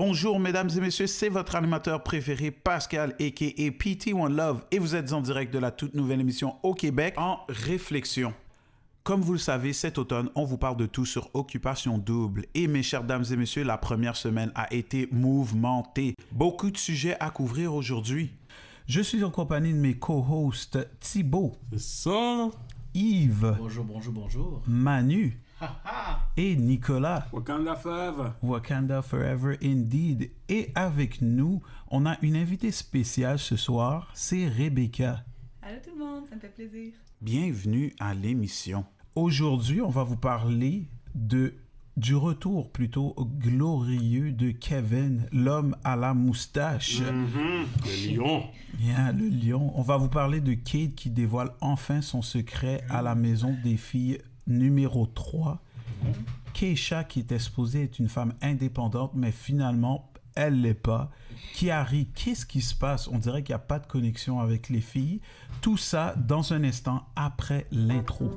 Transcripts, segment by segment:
Bonjour mesdames et messieurs, c'est votre animateur préféré Pascal a.k.a. PT One Love et vous êtes en direct de la toute nouvelle émission au Québec en réflexion. Comme vous le savez, cet automne, on vous parle de tout sur Occupation Double. Et mes chères dames et messieurs, la première semaine a été mouvementée. Beaucoup de sujets à couvrir aujourd'hui. Je suis en compagnie de mes co-hosts Thibaut. C'est ça. Yves. Bonjour. Manu. Et Nicolas. Wakanda Forever. Wakanda Forever indeed. Et avec nous, on a une invitée spéciale ce soir, c'est Rebecca. Allô tout le monde, ça me fait plaisir. Bienvenue à l'émission. Aujourd'hui, on va vous parler du retour plutôt glorieux de Kevin, l'homme à la moustache. Le lion. Yeah, le lion. On va vous parler de Kate qui dévoile enfin son secret à la maison des filles numéro 3. Keisha qui était supposée être une femme indépendante, mais finalement, elle l'est pas. Kiari, qu'est-ce qui se passe? On dirait qu'il n'y a pas de connexion avec les filles. Tout ça dans un instant après l'intro.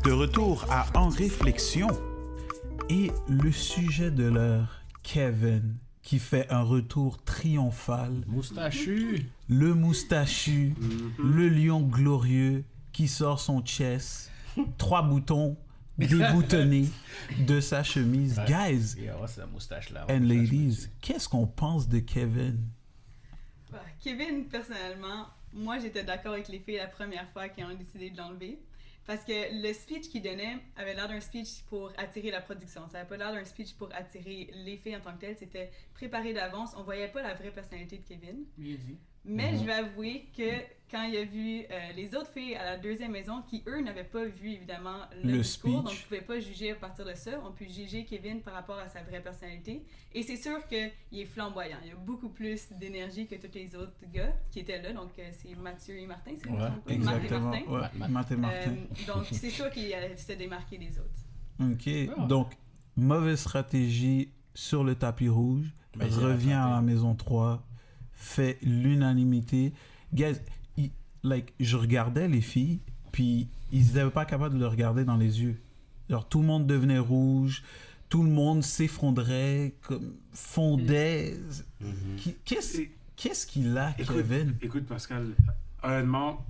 De retour à En réflexion et le sujet de l'heure, Kevin, qui fait un retour triomphal. Moustachu. Le moustachu, le lion glorieux qui sort son chest, 3 boutons déboutonnés de sa chemise. Guys Yeah, c'est la moustache là. and ladies, qu'est-ce qu'on pense de Kevin? Kevin, personnellement, moi j'étais d'accord avec les filles la première fois qui ont décidé de l'enlever. Parce que le speech qu'il donnait avait l'air d'un speech pour attirer la production. Ça n'avait pas l'air d'un speech pour attirer les filles en tant que telles. C'était préparé d'avance. On voyait pas la vraie personnalité de Kevin. Mais je vais avouer que quand il a vu les autres filles à la deuxième maison, qui eux n'avaient pas vu évidemment le discours, speech. donc on ne pouvait pas juger à partir de ça. On peut juger Kevin par rapport à sa vraie personnalité. Et c'est sûr qu'il est flamboyant. Il a beaucoup plus d'énergie que tous les autres gars qui étaient là. Donc c'est Mathieu et Martin, c'est Ouais, Exactement. Martin. Ouais, Matt et Martin. Donc c'est sûr qu'il s'est démarqué des autres. OK. Donc, mauvaise stratégie sur le tapis rouge. Mais il Revient a à la maison 3. Fait l'unanimité. Guys, je regardais les filles, puis ils n'étaient pas capables de le regarder dans les yeux. Alors, tout le monde devenait rouge. Tout le monde s'effondrait, fondait. Qu'est-ce qu'il a, Kevin? Écoute, Pascal, honnêtement,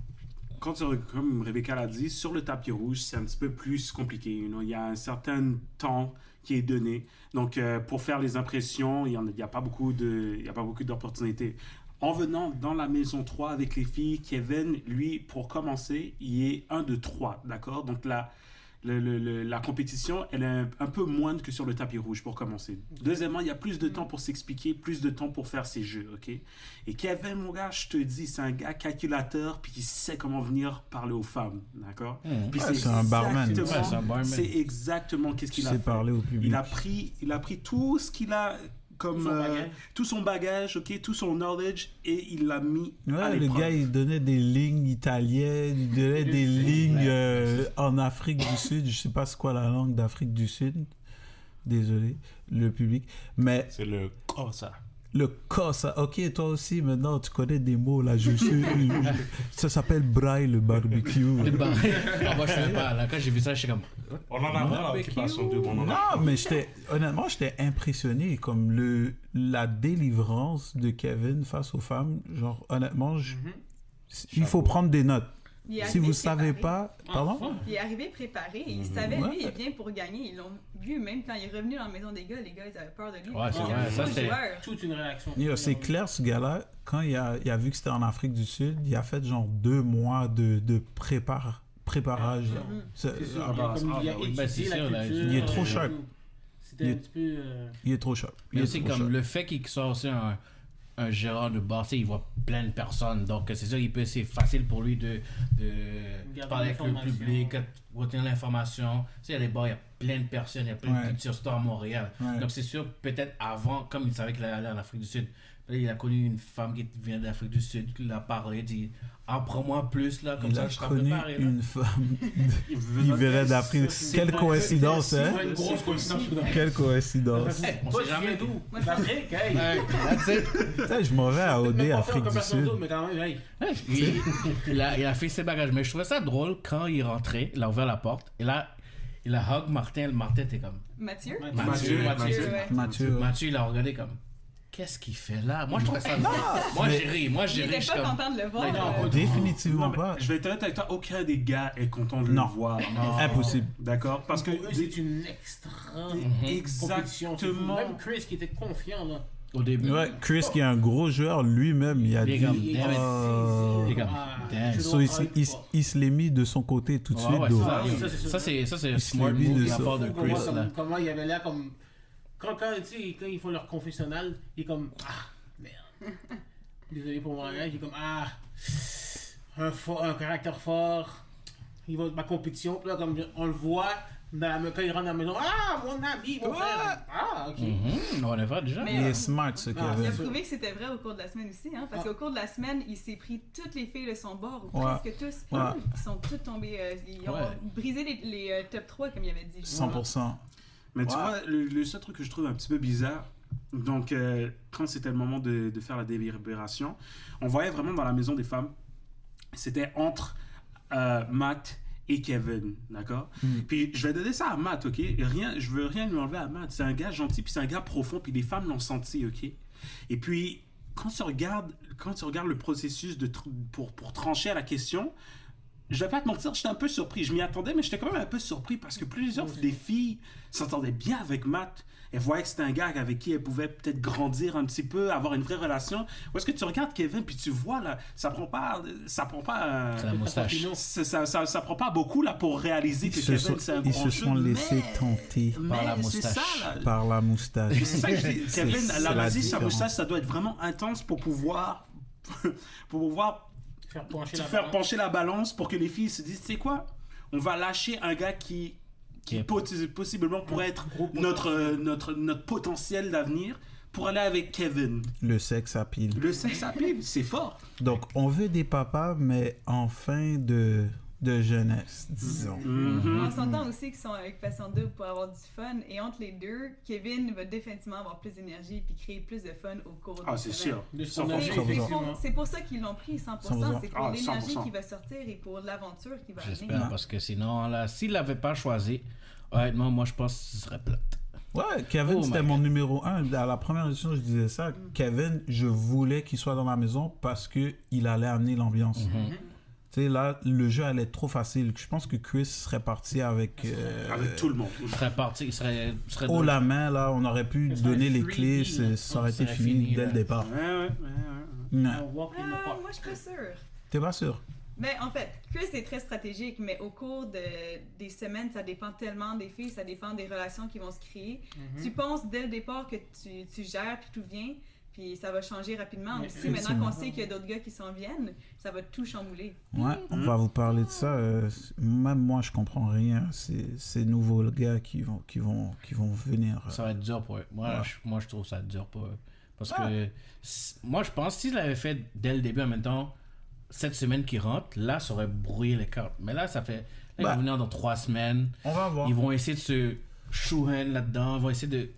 comme Rebecca l'a dit, sur le tapis rouge, c'est un petit peu plus compliqué. Il y a un certain temps qui est donné. Donc, pour faire les impressions, il n'y a pas beaucoup d'opportunités. En venant dans la maison 3 avec les filles, Kevin, lui, pour commencer, il est 1 de 3, d'accord? Donc, la compétition, elle est un peu moindre que sur le tapis rouge pour commencer. Deuxièmement, il y a plus de temps pour s'expliquer, plus de temps pour faire ses jeux, ok? Et Kevin, mon gars, je te dis, c'est un gars calculateur puis qui sait comment venir parler aux femmes, d'accord? Puis c'est un barman. C'est un barman. C'est exactement qu'est-ce qu'il a C'est fait. parler au public. Il a pris tout ce qu'il a comme tout son bagage, ok, tout son knowledge et il l'a mis à Ouais, le l'épreuve. gars, il donnait des lignes italiennes, il donnait des lignes en Afrique du Sud. Je sais pas c'est quoi la langue d'Afrique du Sud. Désolé, le public. Mais C'est le ça. le Kosa, ok, toi aussi, maintenant, tu connais des mots, là, ça s'appelle braille, le barbecue. Moi, je savais pas. Là, quand j'ai vu ça, j'étais comme. On en apprend à Occupation Double. Non, mais honnêtement, j'étais impressionné, comme la délivrance de Kevin face aux femmes. Genre, honnêtement, il faut prendre des notes. Il est Si arrivé vous savez préparé. pas, pardon? Il est arrivé préparé. Il savait, Ouais. lui, il vient pour gagner. Ils l'ont vu, même quand il est revenu dans la maison des gars, les gars, ils avaient peur de lui. Ouais, c'est un vrai, ça, gros c'est- joueur. Toute une réaction. Yo, c'est clair, ce gars-là, quand il a vu que c'était en Afrique du Sud, il a fait genre 2 mois de préparage. là. C'est- C'est sûr, ah, bah, il a bah, étudié c'est la sûr, là, culture. il est trop sharp. C'était Il un est- petit peu... il est trop sharp. Il Mais est c'est trop comme sharp. le fait qu'il soit aussi un gérant de bar, tu sais, il voit plein de personnes, donc c'est ça, c'est facile pour lui de Garder parler avec le l'information. public, retenir l'information. Tu sais, il y a des bars, il y a plein de personnes, il y a plein Ouais. de cultures, surtout à Montréal. Ouais. Donc c'est sûr, peut-être avant, comme il savait qu'il allait en Afrique du Sud, là, il a connu une femme qui vient d'Afrique du Sud, qui l'a parlé, dit apprends-moi plus, là, comme Il ça a je serai connu préparé. là. une femme Il qui venait d'Afrique. Quelle coïncidence, hein? Une grosse coïncidence. Quelle coïncidence. On Toi, sait tu viens jamais. d'où? Moi, je D'Afrique, hey! That's it. Putain, je m'en vais à OD, Même pas Afrique faire du comme personne Sud. d'autre, mais quand même, hey! Il a fait ses bagages. Mais je trouvais ça drôle quand il est rentré, il a ouvert la porte, et là, il a hug Martin. Martin était comme. Mathieu? Mathieu, ouais. Mathieu. Mathieu, il a regardé comme. Qu'est-ce qu'il fait là? Moi, je trouvais ça drôle. Moi, j'ai ri. Moi, Il j'ai ri. était Je suis pas comme. content de le voir. Non, Définitivement Non, mais pas. je vais être honnête avec toi, aucun des gars est content de Non. le voir. Impossible. D'accord? Parce que Pour eux, c'est une extra compétition. exactement. Même Chris qui était confiant, là. Au début. Ouais, Chris, qui est un gros joueur, lui-même, il a Les dit. gars, Il est damn it. Oh. Les gars, damn. je So, dois il, travailler il- plus fort. il se l'est mis de son côté tout de Ouais, suite. ouais, donc. ça, ça, c'est sûr. ça, c'est un Il smart s'est mis move de de la ça. part de Faut qu'on Chris. voit Là. comment il avait l'air comme... Quand tu sais, quand ils font leur confessionnal, il est comme... Ah, merde. Désolé pour mon langage, il est comme... Ah, un caractère fort. Il va ma compétition, puis là, comme on le voit, quand il rentre dans la maison, ah, mon ami, mon frère. Ah, ok. On le voit déjà. Mais- Il est smart, ce Il Kevin. a prouvé que c'était vrai au cours de la semaine aussi, hein, parce qu'au cours de la semaine, il s'est pris toutes les filles de son bord, ou Ouais. presque tous. Ouais. Ils sont toutes tombées, ils ont Ouais. brisé les top 3, comme il avait dit. 100%. Mais tu Ouais. vois, le seul truc que je trouve un petit peu bizarre, donc quand c'était le moment de faire la délibération, on voyait vraiment dans la maison des femmes, c'était entre Matt et Kevin, d'accord? Puis je vais donner ça à Matt, ok? Je veux rien lui enlever à Matt. C'est un gars gentil, puis c'est un gars profond, puis les femmes l'ont senti, ok? Et puis, quand tu regardes le processus pour trancher à la question, je vais pas te mentir, j'étais un peu surpris. Je m'y attendais, mais j'étais quand même un peu surpris parce que plusieurs des filles s'entendaient bien avec Matt. Elles voyaient que c'était un gars avec qui elles pouvaient peut-être grandir un petit peu, avoir une vraie relation. Ou est-ce que tu regardes Kevin, puis tu vois, là, ça prend pas C'est la moustache. ça prend pas beaucoup, là, pour réaliser que Kevin, c'est un Ils grand se sont jeu, laissés mais- tenter Par la mais c'est moustache. ça, là. par la moustache. C'est ça que je dis. Kevin, c'est la la magie, sa différence. moustache, ça doit être vraiment intense pour pouvoir Faire pencher la faire balance. pencher la balance pour que les filles se disent, tu sais quoi, on va lâcher un gars qui possiblement pourrait être Gros notre potentiel d'avenir pour aller avec Kevin. Le sexe à pile. Le sexe à pile, c'est fort. Donc, on veut des papas, mais en fin de jeunesse, disons. Mhm. On s'entend aussi qu'ils sont avec Passion 2 pour avoir du fun, et entre les deux, Kevin va définitivement avoir plus d'énergie puis créer plus de fun au cours Ah, de c'est la semaine. sûr. De Sans son faute. âge, C'est- 100%. C'est effectivement. pour, c'est pour ça qu'ils l'ont pris 100%, 100%. c'est pour Ah, l'énergie 100%. qui va sortir et pour l'aventure qui va J'espère, venir. parce que sinon, là, s'il l'avait pas choisi, honnêtement, moi, je pense que ce serait plate. Ouais, Kevin, Oh c'était my mon God. numéro 1. À la première édition, je disais ça. Kevin, je voulais qu'il soit dans ma maison parce qu'il allait amener l'ambiance. Tu sais, là, le jeu allait être trop facile. Je pense que Chris serait parti avec Avec tout le monde. Il serait parti, il serait haut drôle. la main, là. On aurait pu Ça serait donner les freebie, clés. là. Ça aurait été serait fini fini, dès là. le départ. Ouais. Non. Un walk in the Ah, park. moi, je suis pas sûre. T'es pas sûr? Mais en fait, Chris est très stratégique, mais au cours des semaines, ça dépend tellement des filles, ça dépend des relations qui vont se créer. Tu penses dès le départ que tu gères puis tout vient, puis ça va changer rapidement. Mais Aussi, maintenant qu'on sait qu'il y a d'autres gars qui s'en viennent, ça va tout chambouler. Ouais, on va vous parler de ça. Même moi, je comprends rien. Ces nouveaux gars qui vont venir. Ça va être dur pour eux. Moi, Ouais. moi je trouve ça dur pour eux. Parce que moi, je pense que s'ils l'avaient fait dès le début, en même temps, cette semaine qui rentre, là, ça aurait brouillé les cartes. Mais là, ça fait. Là, ils Bah. vont venir dans 3 semaines. On va voir. Ils vont essayer de se chouhen là-dedans. Ils vont essayer de.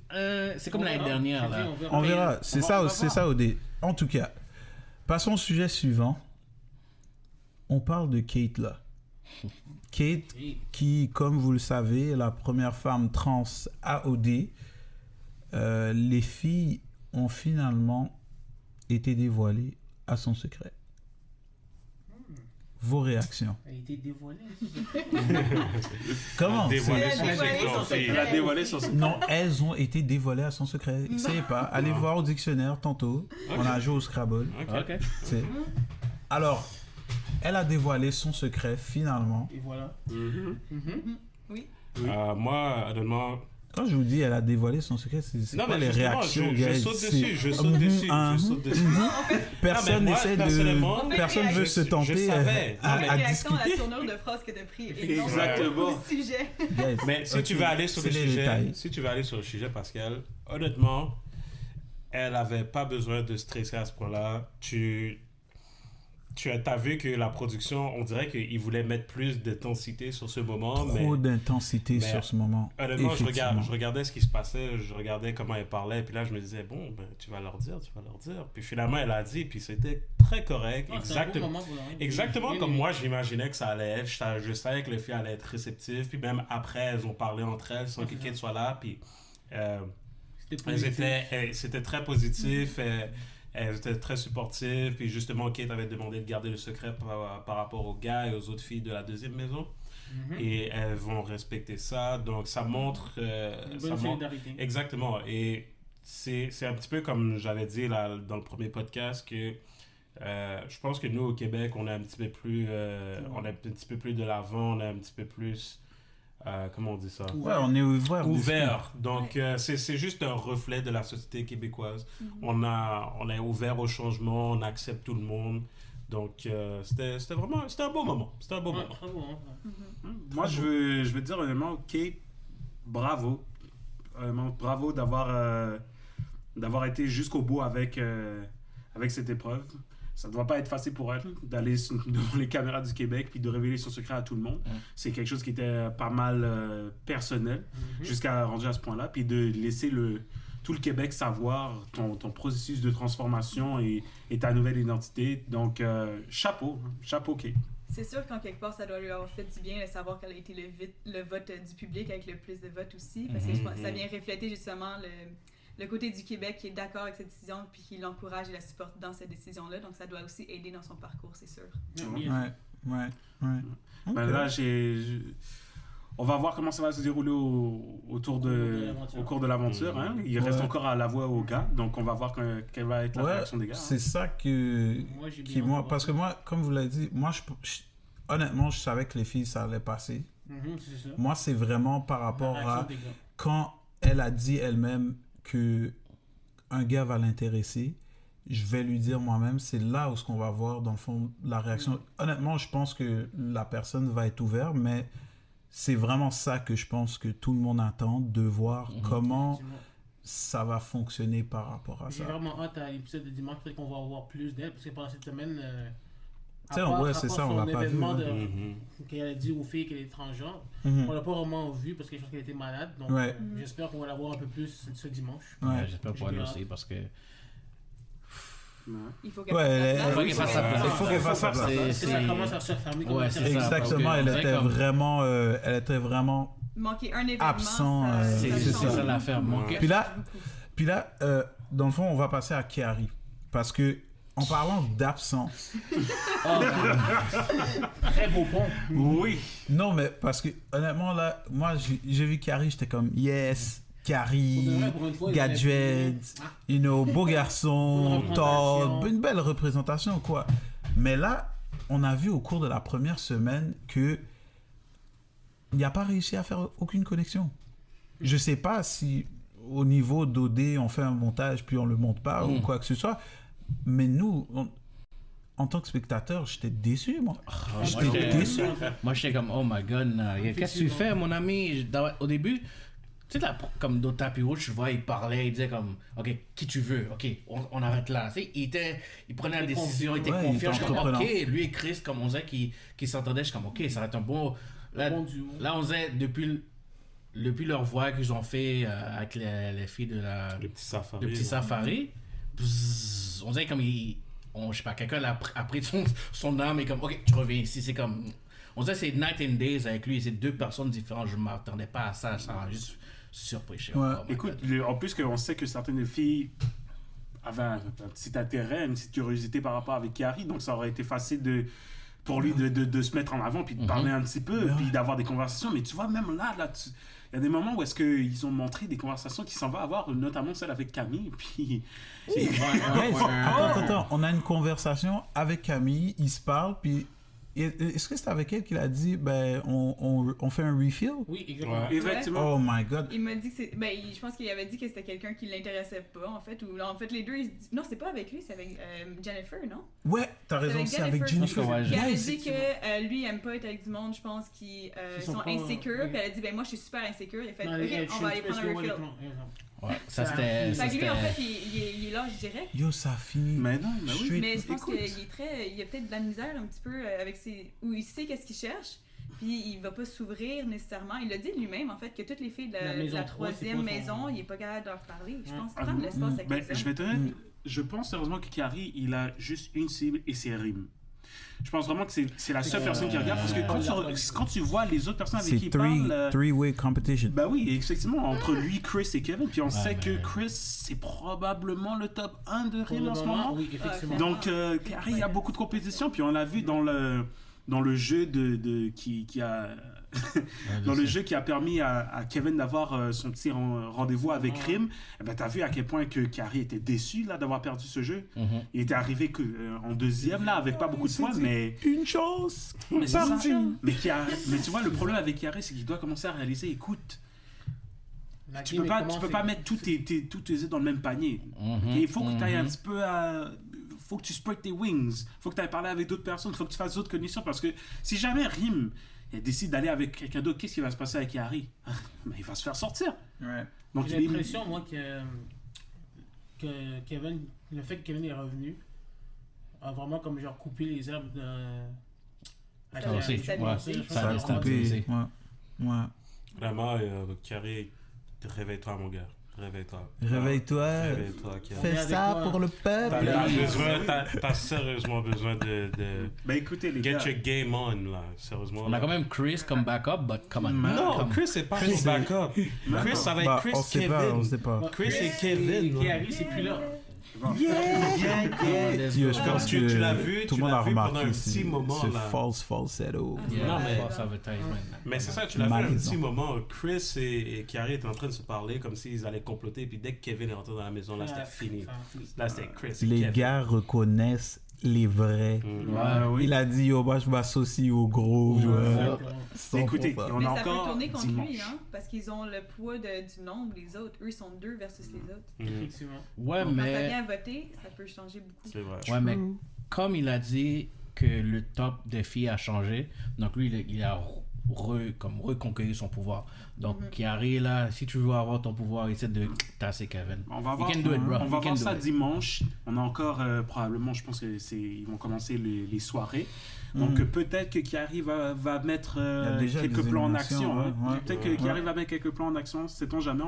C'est comme On l'année verra. dernière, là. On verra. C'est va ça, voir. c'est ça, OD. En tout cas, passons au sujet suivant. On parle de Kate, là. Kate, qui, comme vous le savez, est la première femme trans à OD. Les filles ont finalement été dévoilées à son secret. Vos réactions. Elle a été dévoilée. Comment? Dévoilé Elle a son dévoilé secret. son secret. Elle a dévoilé son secret. Non, elles ont été dévoilées à son secret. Essayez pas. Allez voir au dictionnaire tantôt. Ok. On a joué au Scrabble. Ok. C'est- Alors, elle a dévoilé son secret finalement. Et voilà. Oui. Moi, honnêtement, Quand je vous dis elle a dévoilé son secret, c'est non, quoi mais les justement, réactions, je guys? saute C'est- dessus, je saute dessus, je saute dessus. Personne Non, mais moi, n'essaie personnellement, de... Personne veut se je tenter savais. à, Non, mais à Réaction à la discuter. tournure de phrase que t'as pris. Et non Exactement. au sujet. Guys, Mais si ok, tu veux aller sur le c'est les sujet, détails. si tu veux aller sur le sujet, Pascal, honnêtement, elle avait pas besoin de stresser à ce point-là. Tu as vu que la production, on dirait qu'ils voulaient mettre plus d'intensité sur ce moment. Trop mais d'intensité mais sur ce moment. honnêtement, je Effectivement. regardais ce qui se passait, je regardais comment elle parlait, puis là, je me disais, bon, ben, tu vas leur dire. Puis finalement, elle a dit, puis c'était très correct, Ah, c'est un beau exactement. moment pour elle. Exactement J'ai comme aimé. moi, j'imaginais que ça allait être. Je savais que les filles allaient être réceptives. Puis même après, elles ont parlé entre elles sans que Kate soit là. Puis C'était elles positif. c'était très positif. Elles étaient très supportives. Puis justement, Kate avait demandé de garder le secret par rapport aux gars et aux autres filles de la deuxième maison. Et elles vont respecter ça. Donc ça montre... Une ça bonne montre solidarité. exactement. Et c'est un petit peu comme j'avais dit là, dans le premier podcast que je pense que nous au Québec on est un petit peu plus on est un petit peu plus de l'avant, on est un petit peu plus comment on dit ça, Ouais, on est ouvert. ouvert. Donc c'est juste un reflet de la société québécoise. On est ouvert au changement, on accepte tout le monde. Donc c'était un beau moment. C'était un beau Ouais, moment. très beau, hein. Moi je veux dire honnêtement, Kate, bravo. Bravo d'avoir été jusqu'au bout avec cette épreuve. Ça ne doit pas être facile pour elle d'aller devant les caméras du Québec puis de révéler son secret à tout le monde. C'est quelque chose qui était pas mal personnel jusqu'à rendu à ce point-là. Puis de laisser tout le Québec savoir ton processus de transformation et ta nouvelle identité. Donc, chapeau, Kate. C'est sûr qu'en quelque part, ça doit lui avoir fait du bien de savoir qu'elle a été le vote du public avec le plus de votes aussi. Parce que je pense que ça vient refléter justement le côté du Québec qui est d'accord avec cette décision puis qui l'encourage et la supporte dans cette décision-là. Donc ça doit aussi aider dans son parcours, c'est sûr. Ouais. Ok. Ben là, on va voir comment ça va se dérouler au cours de l'aventure. Hein. Il reste encore à l'avouer aux gars, donc on va voir quelle va être la réaction des gars. C'est ça parce que moi, comme vous l'avez dit, moi, honnêtement, je savais que les filles, ça allait passer. C'est ça. Moi, c'est vraiment par rapport La réaction à des gars. quand elle a dit elle-même que un gars va l'intéresser, je vais lui dire moi-même, c'est là où ce qu'on va voir, dans le fond, la réaction. Honnêtement, je pense que la personne va être ouverte, mais c'est vraiment ça que je pense que tout le monde attend, de voir comment Effectivement. ça va fonctionner par rapport à J'ai ça. vraiment hâte à l'épisode de dimanche, peut-être qu'on va avoir plus d'elle, parce que pendant cette semaine, Tu sais, ouais, c'est ça, on l'a pas vu. événement Ouais. qu'elle a dit aux filles qu'elle est transgenre, Mhm. on l'a pas vraiment vu parce que je pense qu'elle était malade, donc Ouais. j'espère qu'on va la voir un peu plus ce dimanche. Ouais. J'espère pouvoir le aussi parce que Il faut qu'elle Ouais, fasse sa place. il faut qu'elle fasse sa place. Parce que ça commence à se refermer comme Ouais, ça. c'est ça. Exactement, parce que elle était vraiment Manquer un événement, absent, c'est c'est ça ça. l'affaire. Manquer. Puis là, dans le fond, on va passer à Kiari. Parce que, en parlant d'absence, Très beau pont. Oui. non, mais parce que, honnêtement, là, moi, j'ai vu Kiari, j'étais comme, yes, Kiari, Pour de vrai, pour une fois, il gadget, avait- beau garçon, Bonne tall, représentation. une belle représentation, quoi. Mais là, on a vu au cours de la première semaine que il n'a pas réussi à faire aucune connexion. Je sais pas si au niveau d'OD, on fait un montage puis on le monte pas ou quoi que ce soit, mais nous, en tant que spectateur, j'étais déçu, moi. J'étais j'étais- déçu. Moi, j'étais comme, oh my god, qu'est-ce que tu fais, mon ami? Au début, tu sais, là, comme dans le tapis rouge, je vois, il parlait, il disait comme, ok, qui tu veux, ok, on arrête là. Tu sais, il prenait la décision, il était Ouais, il confiant. était Je suis comme, ok, entreprenant. lui et Chris, comme on disait, qui s'entendaient, je suis comme, ok, ça va être un bon. Là, Bon duo. là on disait, depuis leur voix qu'ils ont fait avec les filles de la. Le petit safari. Le petit safari, bzzz, on dirait comme je sais pas, quelqu'un a pris son âme et comme, ok, tu reviens ici, c'est comme, on dirait c'est night and days avec lui, c'est deux personnes différentes, je m'attendais pas à ça, ça m'a juste surpris. Je sais Ouais. pas, oh my Écoute, God. en plus qu'on sait que certaines filles avaient un petit intérêt, une petite curiosité par rapport avec Kiari, donc ça aurait été facile pour lui de se mettre en avant, puis de parler un petit peu, puis d'avoir des conversations. Mais tu vois, même là il y a des moments où est-ce qu'ils ont montré des conversations qui s'en vont avoir, notamment celle avec Camille, puis... Attends, on a une conversation avec Camille, ils se parlent, puis est-ce que c'est avec elle qu'il a dit, ben, on fait un refill? Oui, exactement. Ouais. Effectivement. Oh my god. Il m'a dit que c'est. Ben, je pense qu'il avait dit que c'était quelqu'un qui l'intéressait pas, en fait. Ou en fait, les deux. Non, c'est pas avec lui, c'est avec Jennifer, non? Ouais, t'as raison, c'est avec Jennifer. Ouais, Il avait Guys, dit que lui, il aime pas être avec du monde, je pense, qui sont pas- insécures. Puis elle a dit, ben, moi, je suis super insécure. Il a fait, Non, ok, on va aller prendre un refill. Ouais, ça c'était. Fait que lui, en fait, il est là, je dirais. Yo, sa fille. Mais non, mais oui. Straight- Mais je pense Écoute. qu'il est très. Il a peut-être de la misère un petit peu avec ses. Où il sait qu'est-ce qu'il cherche, puis il va pas s'ouvrir nécessairement. Il a dit lui-même, en fait, que toutes les filles de La maison la 3, troisième c'est pas son- maison, il est pas capable de leur parler. Je Ouais. pense prendre l'espace avec Ben, les hommes. je vais te dire, je pense sérieusement que Carrie, il a juste une cible et c'est Rim. Je pense vraiment que c'est la seule personne qui regarde, parce que quand tu vois les autres personnes avec qui C'est il parle... three-way competition. Ben oui, effectivement, entre lui, Chris et Kevin, puis on sait mais- que Chris, c'est probablement le top 1 de Pour Rim le en ce moment, moment. oui, effectivement. Donc, Carrie, il y a beaucoup de compétition, puis on l'a vu dans le jeu qui a... dans le jeu qui a permis à Kevin d'avoir son petit rendez-vous avec Rim, eh ben, t'as vu à quel point que Carrie était déçu là, d'avoir perdu ce jeu. Il était arrivé en deuxième, là, avec pas beaucoup de points, mais... Une chance. Mais, c'est ça. Parti. mais tu vois, le problème avec Carrie, c'est qu'il doit commencer à réaliser, écoute, La tu game peux pas, est tu peux commencée. pas mettre tous tes œufs dans le même panier. Il faut que tu ailles un petit peu à... faut que tu spread tes wings. Faut que tu ailles parler avec d'autres personnes. Faut que tu fasses d'autres conditions. Parce que si jamais Rim décide d'aller avec quelqu'un d'autre, qu'est-ce qui va se passer avec Harry? Ben, il va se faire sortir. Ouais. Donc, J'ai l'impression, moi, que Kevin, le fait que Kevin est revenu, a vraiment comme genre coupé les herbes de. Ça aussi, a déstabilisé. ouais, Je pense ça Ça a a que- déstabilisé. coupé. Ouais. Ouais. Vraiment, Carré, réveille-toi, mon gars. Réveille-toi. Réveille-toi. Réveille-toi, Carré. Fais Avec ça toi. pour le peuple. T'as sérieusement besoin de ben écoutez, les get gars. your game on, là. Sérieusement. On a quand même Chris comme backup, but come on. Non, Come- Chris, c'est pas Chris, son backup. Chris, ça va être Bah, Chris, on sait Kevin. pas, on sait pas. Chris et Kevin. Qui là. arrive, c'est plus là. Let's Yo, go. je Comme pense tu que l'as vu, tout tu le monde l'as a vu pendant remarqué un petit moment, ce là. false falsetto. Yeah, Non, mais- false advertisement. Mais c'est ça, tu l'as vu un Malaisant. petit moment. Chris et Carrie étaient en train de se parler comme s'ils allaient comploter. Puis dès que Kevin est rentré dans la maison, là, c'était fini. Là, c'était Chris et Les Kevin. gars reconnaissent les vrais. Oui. Il a dit, yo, moi, je m'associe aux gros joueurs. Écoutez, 100%. on Mais a ça peut encore tourner contre dimanche. lui, hein, parce qu'ils ont le poids du nombre, les autres. Eux, ils sont 2 versus les autres. Effectivement. Ouais, Donc, quand ça mais. vient à voter, ça peut changer beaucoup. C'est vrai. Ouais, mais comme il a dit que le top des filles a changé, donc lui, il a reconquérir son pouvoir. Donc, Kiari, là, si tu veux avoir ton pouvoir, essaie de tasser Kevin. On va You voir, can do it, bro. on va You can voir do ça it. dimanche. On a encore probablement, je pense que ils vont commencer les soirées. Donc peut-être que Kiari va mettre Il y a déjà quelques des plans en éliminations, action. ouais. Peut-être que Kiari va mettre quelques plans en action. Sait-on jamais.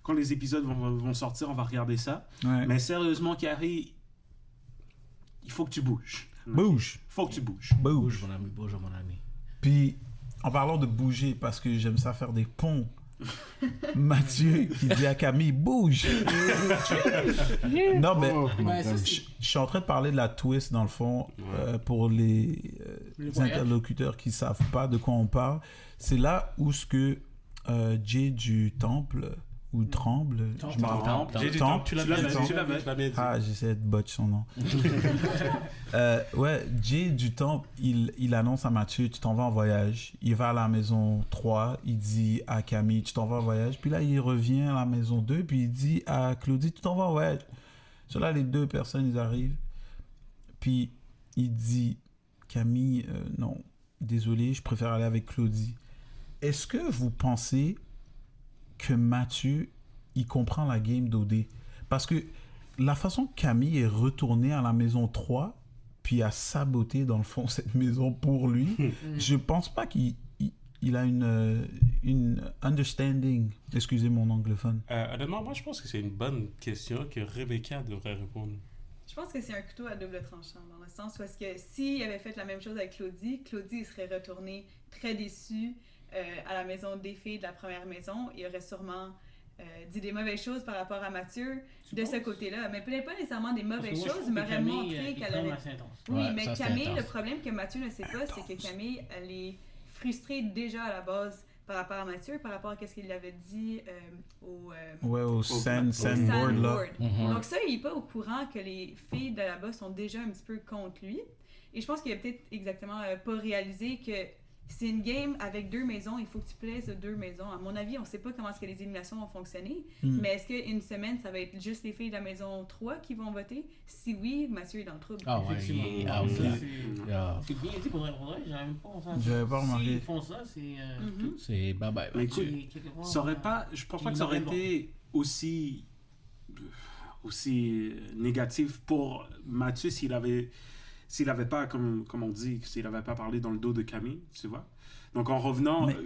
Quand les épisodes vont sortir, on va regarder ça. Ouais. Mais sérieusement, Kiari, il faut que tu bouges. Bouge. Il faut que tu bouges. Bouge, Bouge. mon ami, bouge, mon ami. Puis, en parlant de bouger, parce que j'aime ça faire des ponts, Mathieu qui dit à Camille, bouge! Non, mais Ouais, ça, c'est- je suis en train de parler de la twist, dans le fond, pour les Le voyage. interlocuteurs qui savent pas de quoi on parle. C'est là où ce que Jay du Temple, ou Tremble, je me rappelle. J'ai du Temple. temps, tu l'as Tu l'avais, bien dit. tu l'avais. Tu l'as bien dit. Ah, j'essaie de botcher son nom. Ouais, Jay du Temple, il annonce à Mathieu, tu t'en vas en voyage. Il va à la maison 3, il dit à Camille, tu t'en vas en voyage. Puis là, il revient à la maison 2, puis il dit à Claudie, tu t'en vas en voyage. So là, les deux personnes, ils arrivent. Puis il dit, Camille, non, désolé, je préfère aller avec Claudie. Est-ce que vous pensez que Mathieu, il comprend la game d'OD? Parce que la façon que Camille est retournée à la maison 3, puis a saboté dans le fond cette maison pour lui, je pense pas qu'il a une understanding. Excusez mon anglophone. Honnêtement, moi, je pense que c'est une bonne question que Rebecca devrait répondre. Je pense que c'est un couteau à double tranchant, dans le sens où est-ce que s'il avait fait la même chose avec Claudie, il serait retourné très déçu à la maison des filles de la première maison. Il aurait sûrement dit des mauvaises choses par rapport à Mathieu Tu de ce penses? côté-là. Mais peut-être pas nécessairement des Parce que mauvaises moi, je choses, trouve mais que aurait Camille, montré est qu'elle quand même aurait... assez intense. Oui, Ouais, mais ça, c'est Camille, intense. le problème que Mathieu ne sait pas, c'est que Camille, elle est frustrée déjà à la base par rapport à Mathieu, par rapport à ce qu'il avait dit au Ouais, au sandboard, là. sandboard. Mhm. Donc ça, il n'est pas au courant que les filles de là-bas sont déjà un petit peu contre lui. Et je pense qu'il a peut-être exactement pas réalisé que c'est une game avec 2 maisons, il faut que tu plaises aux 2 maisons. À mon avis, on ne sait pas comment est-ce que les éliminations vont fonctionner, mais est-ce qu'une semaine, ça va être juste les filles de la maison 3 qui vont voter? Si oui, Mathieu est dans le trouble. Ah ouais, Effectivement. il est Ouais, out, là. Ah, C'est bien dit pour vrai, j'avais même pas pensé à ça. J'avais pas remarqué. S'ils font ça, c'est... Mhm. c'est bye bye. Mais écoute, quelque part, ça aurait pas, je pense pas que ça aurait été aussi négatif pour Mathieu s'il avait pas, comme on dit, s'il avait pas parlé dans le dos de Camille, tu vois. Donc en revenant, Mais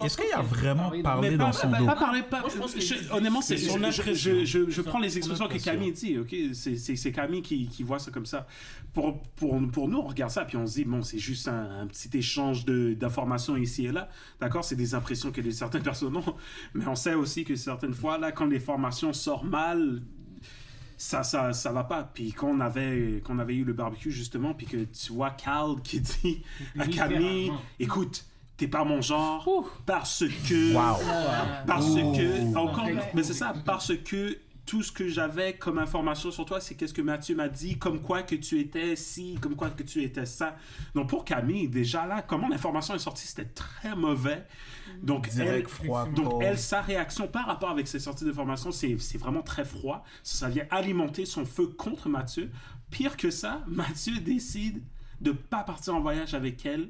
est-ce qu'il a pense vraiment qu'il a parlé mais dans son dos? pas parler, pas. Moi, je pense que Honnêtement, c'est c'est son impression. Je prends les expressions que Son Camille dit, ok. C'est Camille qui voit ça comme ça. Pour nous, on regarde ça puis on se dit bon, c'est juste un petit échange d'informations ici et là. D'accord, c'est des impressions que certaines personnes ont, mais on sait aussi que certaines fois là, quand l'information sort mal. Ça va pas. Puis qu'on avait eu le barbecue justement, puis que tu vois Cal qui dit à Camille, Littéralement. écoute, t'es pas mon genre parce que Wow. parce que encore, Ouais. mais c'est ça, parce que tout ce que j'avais comme information sur toi, c'est qu'est-ce que Mathieu m'a dit, comme quoi que tu étais ci, comme quoi que tu étais ça. Donc pour Camille, déjà là, comment l'information est sortie, c'était très mauvais. Donc Direct, froid, donc cold. elle, sa réaction par rapport avec ses sorties d'informations, c'est vraiment très froid. Ça vient alimenter son feu contre Mathieu. Pire que ça, Mathieu décide de pas partir en voyage avec elle.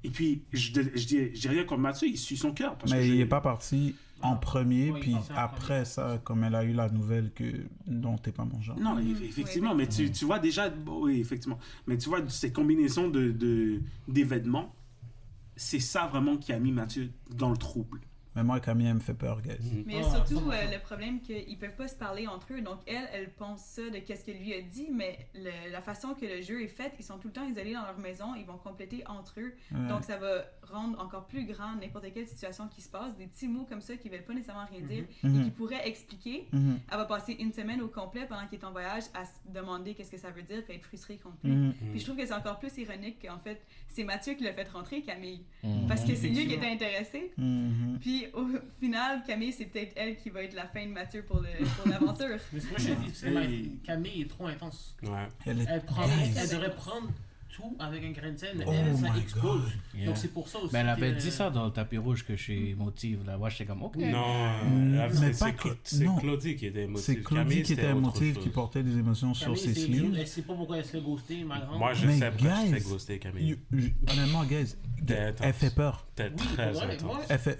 Et puis, je dis rien contre Mathieu, il suit son cœur. parce que Mais il je- n'est pas parti en premier, Oui, il puis est parti en après premier. ça, comme elle a eu la nouvelle que dont t'es pas mon genre. Non, Mhm. effectivement, Oui, mais tu vois déjà, oui, effectivement, mais tu vois, ces combinaisons d'événements, c'est ça vraiment qui a mis Mathieu dans le trouble. Mais moi, Camille, elle me fait peur, guys. Mais Ah, surtout, 100%. le problème qu'ils peuvent pas se parler entre eux. Donc, elle pense ça de qu'est-ce que lui a dit, mais la façon que le jeu est fait, ils sont tout le temps isolés dans leur maison, ils vont compléter entre eux. Ouais. Donc, ça va rendre encore plus grand n'importe quelle situation qui se passe. Des petits mots comme ça qui veulent pas nécessairement rien dire et Mhm. qui pourraient expliquer. Mhm. Elle va passer une semaine au complet pendant qu'il est en voyage à se demander qu'est-ce que ça veut dire puis être frustrée contre lui. Mhm. Puis je trouve que c'est encore plus ironique qu'en fait, c'est Mathieu qui l'a fait rentrer, Camille. Mhm. Parce que c'est lui qui Effectivement. était intéressé. Mhm. Puis au final, Camille, c'est peut-être elle qui va être la fin de Mathieu pour l'aventure. Mais c'est moi, je te dis, c'est Camille est trop intense. Ouais. Elle est... Elle devrait prendre tout avec un grain de sel, mais Oh elle, ça my explose. Yeah. Donc c'est pour ça aussi. Mais elle avait que- dit ça dans le tapis rouge que chez Motive. Là. Moi, j'étais comme, OK. Non, Mais c'est pas c'est non. Claudie qui était émotive. C'est Claudie Camille, qui c'était était autre émotive, chose. qui portait des émotions sur Camille, ses c'est- sleeves. elle sait pas pourquoi elle se fait ghoster, ma grande. Moi, je Mais sais pourquoi tu guys, fais ghoster Camille. Honnêtement, guys, T'es intense. elle fait peur. T'es Oui, très ouais, intense. ouais. Elle fait,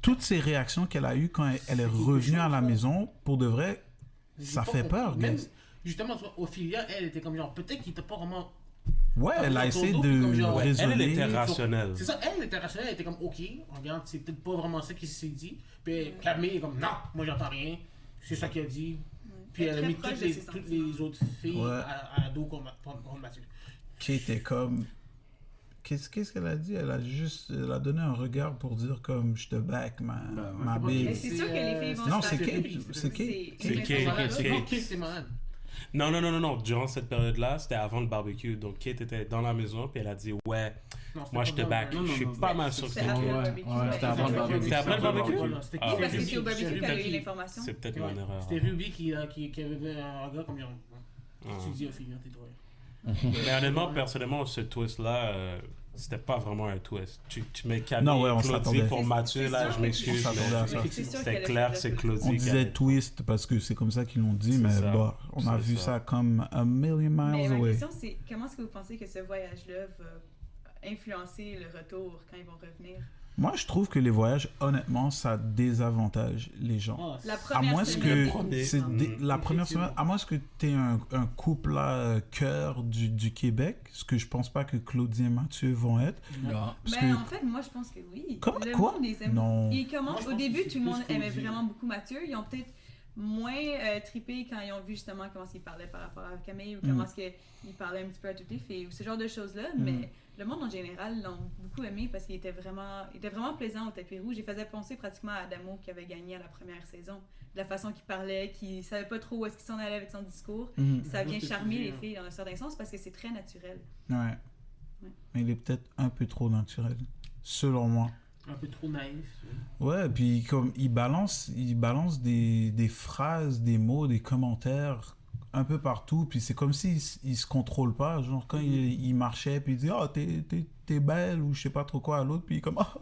toutes ces réactions qu'elle a eues quand elle est revenue à la maison, pour de vrai, ça fait peur, Même, guys. justement, Ophelia, elle était comme genre, peut-être qu'il était pas vraiment. Ouais, elle a Dans essayé ton dos, puis comme de genre, ouais, Elle raisonner. était rationnelle. C'est ça, elle était rationnelle, elle était comme, ok, regarde, c'est peut-être pas vraiment ça qui s'est dit. Puis Camille est comme, non, moi j'entends rien, c'est ça qu'il a dit. Puis Elle est elle a mis très proche toutes de ses toutes sentiments. les autres filles Ouais. à dos contre Mathieu. Qui était comme... Qu'est-ce qu'elle a dit? Elle a donné un regard pour dire comme, je te back, ma C'est big. Mais c'est sûr que les filles vont Non, se c'est taper. Kate. C'est Kate. C'est Kate. C'est Kate. Kate, c'est malade. Non. Durant cette période-là, c'était avant le barbecue. Donc, Kate était dans la maison, puis elle a dit, ouais, Non, c'était moi, pas je te dans- back. non, Je suis non, pas mal sûr que C'était c'était après Kate. le barbecue. Ouais, c'était avant le barbecue. C'était après le barbecue? Voilà, c'était Ah, Kate. Oui, parce que c'est au ok. barbecue C'est qu'elle a eu peut-être- l'information. C'est peut-être Ouais. mon erreur. C'était Ruby qui avait un gars comme genre. Ah. Tu dis Ophelia, t'es droit. Mais honnêtement, personnellement, ce twist-là, c'était pas vraiment un twist. Tu mets Camille Non, ouais, on et Claudie s'attendait. pour Mathieu, C'est là, sûr je que- m'excuse. On s'attendait à ça. mais C'est sûr C'était qu'elle a clair, fait c'est le- Claudie. On qui disait avait- twist parce que c'est comme ça qu'ils l'ont dit, C'est mais ça. bon, on a C'est vu ça. ça comme a million Mais miles ma away. question, c'est comment est-ce que vous pensez que ce voyage-là va influencer le retour quand ils vont revenir? Moi, je trouve que les voyages, honnêtement, ça désavantage les gens. Ah, La À première moins semaine. que Le premier. c'est la première Effectivement. semaine, à moins que tu aies un couple là, cœur du Québec, ce que je pense pas que Claudie et Mathieu vont être. Non. Parce Ben, que en fait, moi, je pense que oui. Comment, Le quoi? monde les aime. Non. Ils commencent, Moi, je au pense début, que tout le monde c'est plus aimait Claudie. vraiment beaucoup Mathieu. Ils ont peut-être moins trippé quand ils ont vu justement comment il parlait par rapport à Camille ou comment il parlait un petit peu à toutes les filles ou ce genre de choses-là. Mais le monde en général l'ont beaucoup aimé parce qu'il était vraiment plaisant au tapis rouge. Il faisait penser pratiquement à Adamo qui avait gagné à la première saison. De la façon qu'il parlait, qu'il savait pas trop où est-ce qu'il s'en allait avec son discours. Ça vient charmer les filles dans un certain sens parce que c'est très naturel. Ouais. Mais il est peut-être un peu trop naturel, selon moi. Un peu trop naïf. Ouais, puis comme il balance des phrases, des mots, des commentaires un peu partout, puis c'est comme s'il se contrôle pas. Genre quand il marchait, puis il dit « Ah, t'es belle » ou je sais pas trop quoi à l'autre, puis comme « Ah,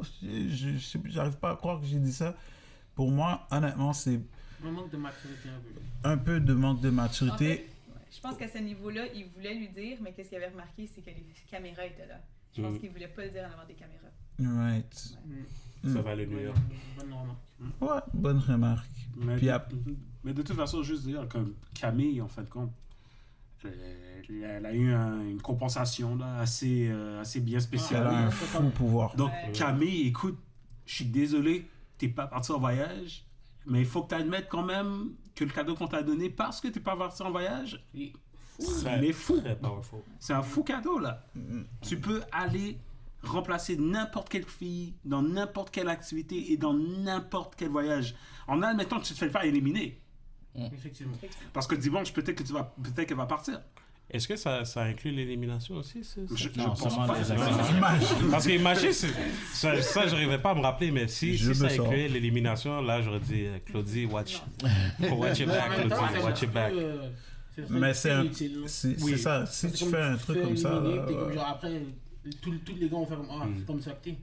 j'arrive pas à croire que j'ai dit ça ». Pour moi, honnêtement, c'est... Un manque de maturité un peu. Un peu de manque de maturité. En fait, je pense qu'à ce niveau-là, il voulait lui dire, mais qu'est-ce qu'il avait remarqué, c'est que les caméras étaient là. Je pense qu'il voulait pas le dire en avant des caméras. Right. Ça va le nuire. Bonne remarque. Ouais, bonne remarque. Mais de toute façon, juste dire, comme Camille, en fin de compte, elle a eu une compensation là, assez bien spéciale. Elle a un fou pouvoir. Donc, Camille, écoute, je suis désolé, t'es pas parti en voyage, mais il faut que tu admettes quand même que le cadeau qu'on t'a donné parce que t'es pas parti en voyage, il est fou. C'est un fou cadeau, là. Tu peux aller remplacer n'importe quelle fille dans n'importe quelle activité et dans n'importe quel voyage. En admettant que tu te fais faire éliminer. Effectivement. Parce que dimanche, peut-être qu'elle va partir. Est-ce que ça inclut l'élimination aussi? Je Non, pense seulement pas. les actions. Parce que imagine, ça je n'arrivais pas à me rappeler, mais si ça incluait l'élimination, là, j'aurais dit, Claudie, watch it back, Claudie, watch it back. Mais c'est ça, si tu fais un truc comme ça... Genre après, tous les gars vont faire comme « Ah, c'est comme ça que t'es.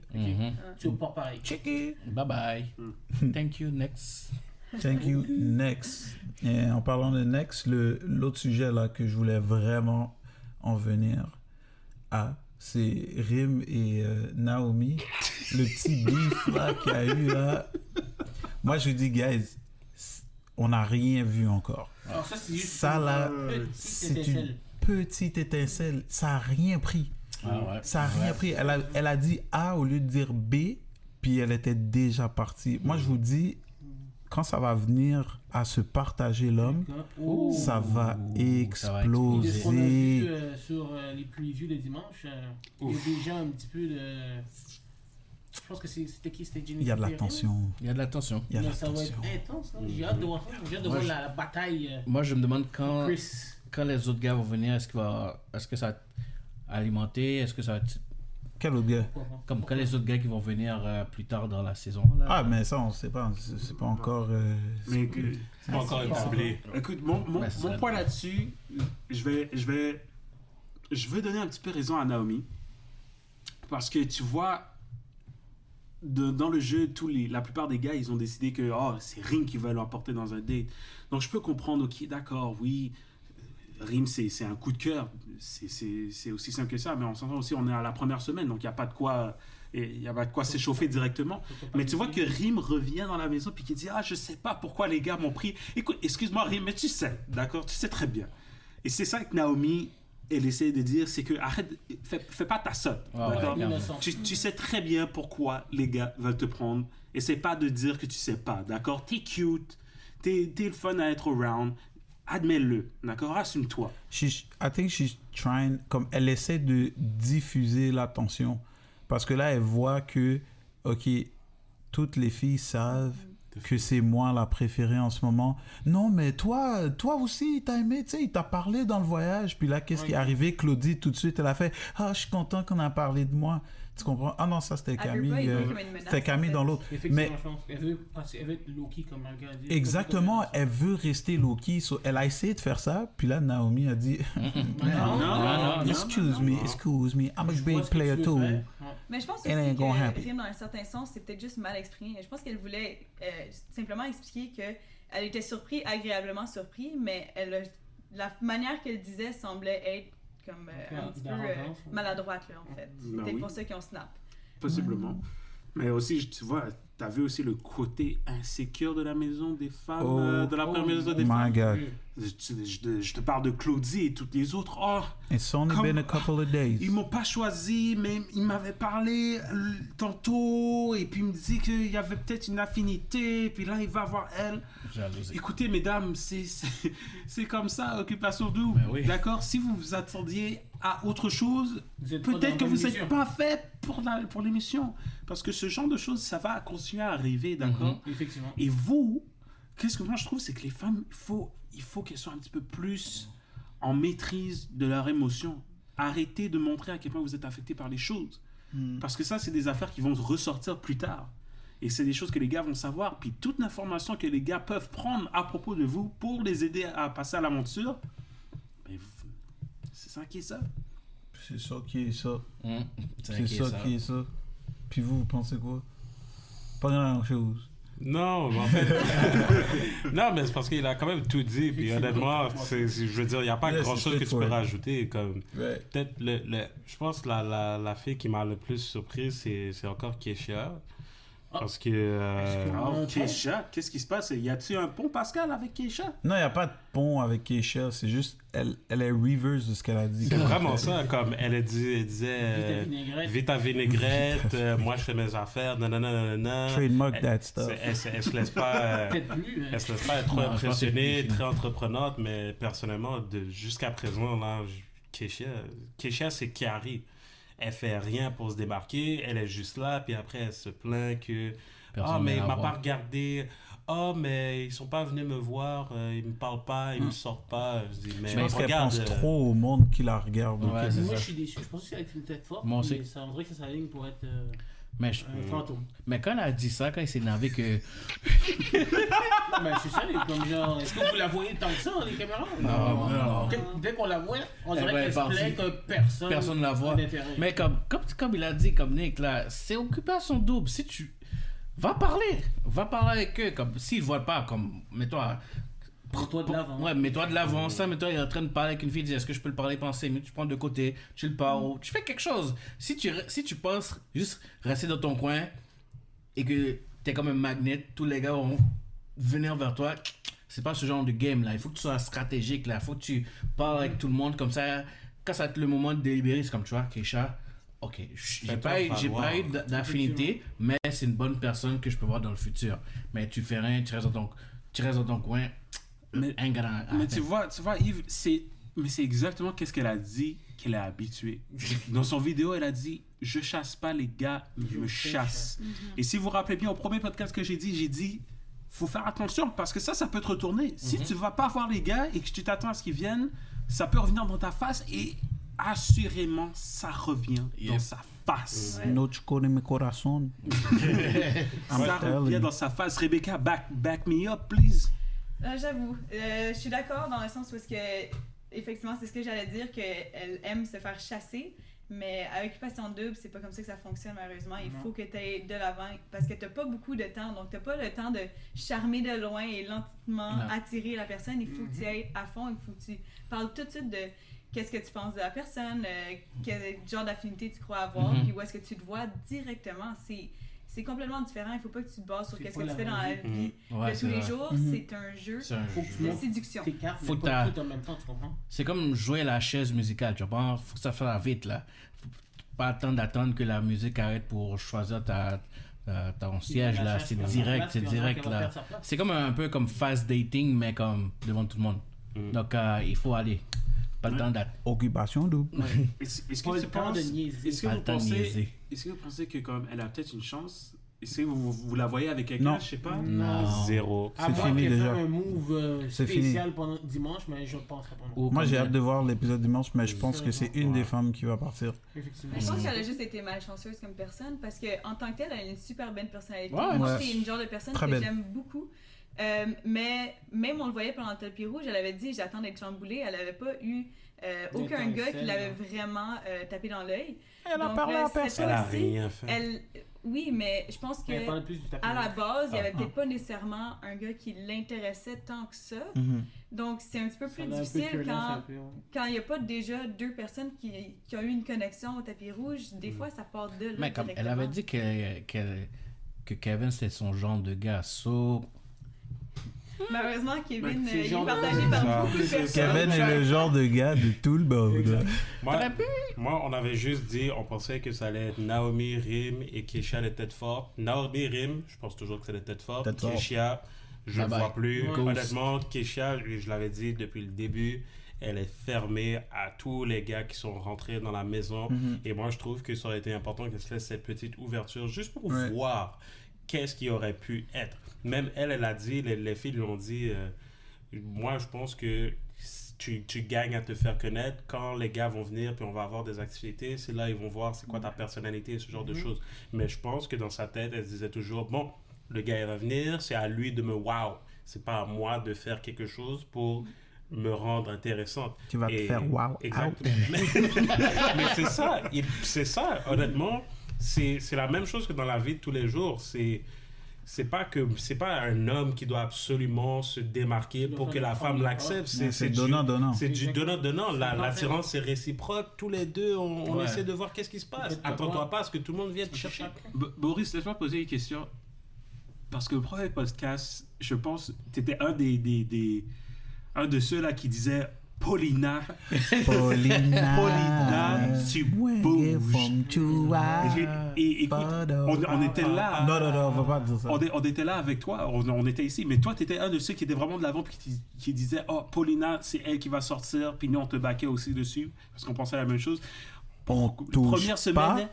Tu vas pas pareil. » Bye bye. Thank you, next. Thank you, next. Et en parlant de next, l'autre sujet là que je voulais vraiment en venir à, c'est Rim et Naomi. Le petit beef là qu'il y a eu là. Moi je dis, guys, on n'a rien vu encore. Alors ça, c'est juste ça là, c'est une petite étincelle. Ça n'a rien pris. Ça n'a rien pris. Elle a dit A au lieu de dire B, puis elle était déjà partie. Moi je vous dis, quand ça va venir à se partager l'homme, ça va exploser. Ce qu'on a vu sur les previews de dimanche, il y a déjà un petit peu de... Je pense que c'était qui? C'était Jennifer. Il y a de la tension. Il y a de la tension. Ça va être intense. J'ai hâte de voir ça. J'ai hâte de voir la bataille. Moi, je me demande quand les autres gars vont venir, est-ce que ça va alimenter? Est-ce que ça va être... Quel autre gars? Comme quand les autres gars qui vont venir plus tard dans la saison. Là. Ah, mais ça, on ne sait pas. C'est pas encore... Mais c'est pas encore établi. Écoute, mon point là-dessus, je veux donner un petit peu raison à Naomi. Parce que tu vois, dans le jeu, la plupart des gars, ils ont décidé que c'est Rim qui va l'emporter dans un date. Donc je peux comprendre, ok, d'accord, oui, Rim, c'est un coup de cœur. C'est aussi simple que ça, mais on s'entend aussi, on est à la première semaine, donc il n'y a pas de quoi s'échauffer directement. Mais tu vois que Rim revient dans la maison puis qui dit je sais pas pourquoi les gars m'ont pris. Écoute, excuse-moi Rim, mais tu sais, d'accord, tu sais très bien. Et c'est ça que Naomi, elle essaie de dire, c'est que arrête, fais pas ta sotte, d'accord. Tu sais très bien pourquoi les gars veulent te prendre. Essaie pas de dire que tu sais pas, d'accord. T'es cute, t'es le fun à être around. Admets-le, d'accord? Assume-toi. I think she's trying, comme elle essaie de diffuser l'attention. Parce que là, elle voit que, ok, toutes les filles savent que c'est moi la préférée en ce moment. Non, mais toi aussi, t'as aimé, tu sais, il t'a parlé dans le voyage. Puis là, qu'est-ce qui est arrivé? Claudie, tout de suite, elle a fait « Ah, je suis content qu'on a parlé de moi. » Tu comprends? Ah non, ça, c'était Camille. C'était Camille dans l'autre. Mais je pense qu'elle veut être low-key, comme un gars dit. Exactement, elle veut rester low-key. So, elle a essayé de faire ça. Puis là, Naomi a dit « Excuse me, I'm a great player too. » Mais je pense aussi que Rim, dans un certain sens, c'est peut-être juste mal exprimé. Je pense qu'elle voulait simplement expliquer qu'elle était agréablement surprise, mais la manière qu'elle disait semblait être comme un petit peu maladroite, là, en fait. C'est peut-être pour ça qu'ils ont snap. Possiblement. Mais aussi, tu vois, t'as vu aussi le côté insécure de la maison des femmes, de la première maison des My femmes. God. Je te parle de Claudie et toutes les autres. Oh, It's only been a couple of days. ils m'ont pas choisi, mais ils m'avaient parlé tantôt, et puis ils me disaient qu'il y avait peut-être une affinité, puis là, il va voir elle. Jalousie. Écoutez, mesdames, c'est comme ça, Occupation Double. Ben oui. D'accord? Si vous vous attendiez à autre chose, Vous êtes pas dans peut-être la que bonne vous n'êtes émission. pas fait pour l'émission. Parce que ce genre de choses, ça va continuer à arriver, d'accord? Effectivement. Et vous, qu'est-ce que moi je trouve, c'est que les femmes, il faut qu'elles soient un petit peu plus en maîtrise de leurs émotions. Arrêtez de montrer à quel point vous êtes affecté par les choses. Parce que ça, c'est des affaires qui vont ressortir plus tard. Et c'est des choses que les gars vont savoir. Puis toute l'information que les gars peuvent prendre à propos de vous pour les aider à passer à l'aventure, ben, c'est ça qui est ça. C'est ça qui est ça. C'est C'est ça qui est ça. Puis vous pensez quoi? Pas grand-chose. Non, mais en fait. Non, mais c'est parce qu'il a quand même tout dit. Puis honnêtement, je veux dire, il n'y a pas Yeah, grand-chose c'est que tu peux straightforward. rajouter. Comme, Ouais. peut-être, je pense que la fille qui m'a le plus surpris, c'est encore Keisha. Parce que. Oh, Keisha, qu'est-ce qui se passe? Y a-t-il un pont, Pascal, avec Keisha? Non, il n'y a pas de pont avec Keisha. C'est juste, elle est reverse de ce qu'elle a dit. C'est vraiment ça, comme elle disait Vita vinaigrette, moi je fais mes affaires, nanana. Trademark that stuff. Elle se laisse pas, Peut-être plus. elle se laisse pas être trop Non, je pense que c'est impressionnée, plus, très entreprenante, mais personnellement, jusqu'à présent, là, Keisha c'est Kiari. Elle fait rien pour se démarquer, elle est juste là, puis après elle se plaint que Personne mais vient il la m'a voir. pas regardé. Oh, mais ils sont pas venus me voir, ils me parlent pas, ils me sortent pas. Je dis, mais Je pense qu'elle regarde. pense trop au monde qui la regarde. ok? Ouais, c'est Moi, ça. je suis déçu. Je pensais que ça allait être une tête forte. Moi aussi. Mais ça voudrait que ça s'aligne pour être Mais, un fantôme. mais quand elle a dit ça, quand il s'est énervé que. Mais je suis sérieux, comme genre, est-ce que vous la voyez tant que ça, les caméras? Non. Dès qu'on la voit, on dirait Ouais, qu'elle se parti. plaint que personne Ne la voit. n'a d'intérêt. Mais comme il a dit, comme Nick, là, c'est occupation double. Si tu. Va parler avec eux. Comme, s'ils ne voient pas, comme, mets-toi. Prends-toi de l'avant. Ouais, mets-toi de l'avant, ça, mets-toi, il est en train de parler avec une fille, dis, est-ce que je peux le parler pendant 5 minutes, tu prends de côté, tu le parles, tu fais quelque chose. Si tu penses juste rester dans ton coin et que t'es comme un magnet, tous les gars vont venir vers toi, c'est pas ce genre de game là, il faut que tu sois stratégique là, il faut que tu parles avec tout le monde comme ça, quand ça va être le moment de délibérer, c'est comme tu vois, Keisha, ok, j'ai Fais-toi pas eu valoir. d'affinité, mais c'est une bonne personne que je peux voir dans le futur. Mais tu fais rien, tu restes dans ton coin. Mais- Un gars dans- Mais tu vois, Yves, c'est exactement qu'est-ce qu'elle a dit qu'elle est habituée. Dans son vidéo, elle a dit « Je chasse pas les gars, je me chasse. » Et si vous vous rappelez bien, au premier podcast que j'ai dit « Faut faire attention parce que ça peut te retourner. Si tu vas pas voir les gars et que tu t'attends à ce qu'ils viennent, ça peut revenir dans ta face et assurément, ça revient dans sa face. No chico de mi corazón. Ça telling revient you. dans sa face. Rebecca, back me up, please. J'avoue, je suis d'accord dans le sens où est-ce que, effectivement, c'est ce que j'allais dire, qu'elle aime se faire chasser, mais à Occupation Double, c'est pas comme ça que ça fonctionne malheureusement. Il faut que tu ailles de l'avant parce que t'as pas beaucoup de temps, donc t'as pas le temps de charmer de loin et lentement Non. attirer la personne. Il faut que tu ailles à fond, il faut que tu parles tout de suite de qu'est-ce que tu penses de la personne, quel genre d'affinité tu crois avoir, puis où est-ce que tu te vois directement. C'est complètement différent. Il faut pas que tu te bases sur C'est qu'est-ce pas que tu la fais dans vraie la vie Ouais, de c'est tous les vrai. jours. C'est un jeu C'est un Faut que jeu. tu de montres séduction. tes cartes, Faut mais que pas t'as- tout en même temps, tu comprends? C'est comme jouer la chaise musicale, tu vois. Faut que ça fasse vite, là. Faut pas attendre que la musique arrête pour choisir ton siège, là. C'est direct, là. C'est comme un peu comme fast dating, mais comme devant tout le monde. Donc, il faut aller. Pas le temps d'attendre. Occupation double. Est-ce Pas que le tu temps de penses... niaiser. Est-ce que Pas vous le temps de niaiser. pensez que comme elle a peut-être une chance? Est-ce que vous la voyez avec quelqu'un? Non. Je sais pas. Non. Zéro. À C'est moins fini qu'elle déjà. fasse un move C'est spécial pendant dimanche, mais je ne penserai pas non. Ou Moi, comme j'ai le- hâte de voir l'épisode dimanche, mais je pense que c'est une des femmes qui va partir. Effectivement. Je pense qu'elle a juste été malchanceuse comme personne parce qu'en tant que telle, elle a une super belle personnalité. Ouais. Moi, Ouais. c'est une genre de personne Très que belle. j'aime beaucoup. Mais même on le voyait pendant le tapis rouge, elle avait dit j'attends d'être chamboulée. Elle avait pas eu aucun gars qui l'avait vraiment tapé dans l'œil. Elle a Donc, parlé là, à cette personne. Elle a fois-ci, rien fait. oui, mais je pense que Elle parle plus du tapis à la rouge. base, il n'y avait peut-être pas nécessairement un gars qui l'intéressait tant que ça. Mhm. Donc c'est un petit peu Ça plus l'a un peu difficile turn off quand un peu, ouais. quand il n'y a pas déjà deux personnes qui ont eu une connexion au tapis rouge. Des fois, ça part de là. Mais comme elle directement. avait dit qu'elle que Kevin, c'était son genre de gars. So, Malheureusement, Kevin, Ouais, c'est il est genre de- partagé par Ça. beaucoup de personnes. Kevin est le genre de gars de tout le monde. Moi, on avait juste dit, on pensait que ça allait être Naomi, Rim et Keisha les têtes fortes. Naomi, Rim, je pense toujours que c'est les têtes fortes. Tête forte. Keisha, je ne Bye vois bye. plus. Ouais. Honnêtement, Keisha, je l'avais dit depuis le début, elle est fermée à tous les gars qui sont rentrés dans la maison. Et moi, je trouve que ça aurait été important qu'elle se laisse cette petite ouverture juste pour Ouais. voir qu'est-ce qui aurait pu être. Même elle a dit, les filles lui ont dit, moi, je pense que tu gagnes à te faire connaître quand les gars vont venir puis on va avoir des activités. C'est là ils vont voir c'est quoi ta personnalité et ce genre de choses. Mais je pense que dans sa tête, elle se disait toujours, bon, le gars il va venir, c'est à lui de me wow. C'est pas à moi de faire quelque chose pour me rendre intéressante. Tu vas te faire wow. Exactement. Mais c'est ça, honnêtement, c'est la même chose que dans la vie de tous les jours. C'est pas un homme qui doit absolument se démarquer pour que la femme l'accepte. C'est donnant. C'est du Exactement. donnant. L'attirance c'est réciproque. Tous les deux, on Ouais. essaie de voir qu'est-ce qui se passe. Faites-toi Attends-toi pas à ce que tout le monde vienne te chercher. Boris, laisse-moi poser une question. Parce que le premier podcast, je pense, tu étais un de ceux-là qui disait Paulina, Paulina, tu bouges. Et écoute, on était là. Non, on va pas dire ça. On était là avec toi, on était ici, mais toi, tu étais un de ceux qui était vraiment de l'avant puis qui disait oh, Paulina, c'est elle qui va sortir, puis nous, on te baquait aussi dessus, parce qu'on pensait à la même chose. On touche Première semaine, pas